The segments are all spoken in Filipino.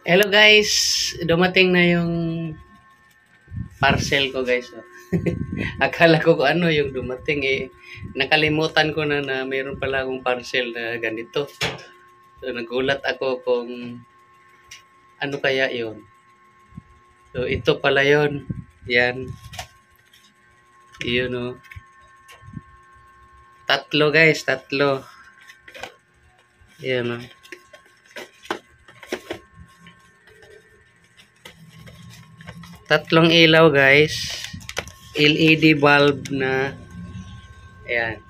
Hello guys, dumating na yung parcel ko guys. Oh. Akala ko kung ano yung dumating eh. Nakalimutan ko na mayroon pala akong parcel na ganito. So nagulat ako kung ano kaya yon. So ito pala yon. Yan. Yun oh. Tatlo guys, tatlo. Yan oh. Tatlong ilaw guys. LED bulb na ayan.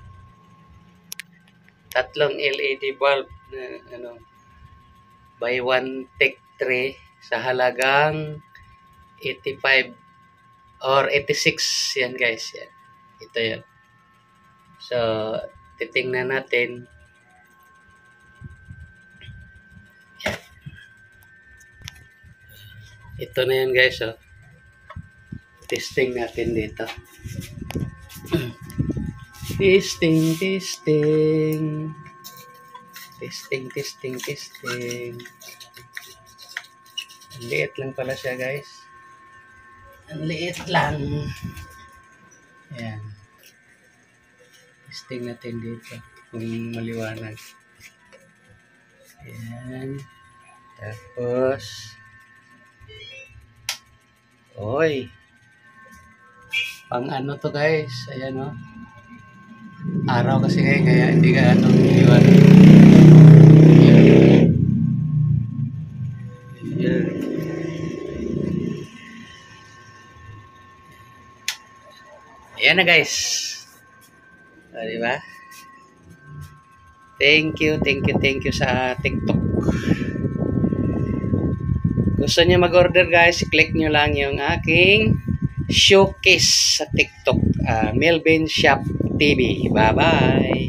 Tatlong LED bulb na ano buy one take 3 sa halagang 85 or 86 yan guys. Yan. Ito yan. So titingnan natin. Yan. Ito na yan guys oh. Testing natin dito. Testing. Ang liit lang pala siya guys. Ang liit lang. Ayan. Testing natin dito kung maliwanag. Ayan. Tapos oy. Pang ano to guys, ayan o. Araw kasi kaya hindi ka ano maliwanag. Ayan. Ayan na guys. O, diba? Thank you sa TikTok. Gusto niyo mag-order guys, click nyo lang yung aking showcase sa TikTok. Melvin Shop TV. Bye-bye!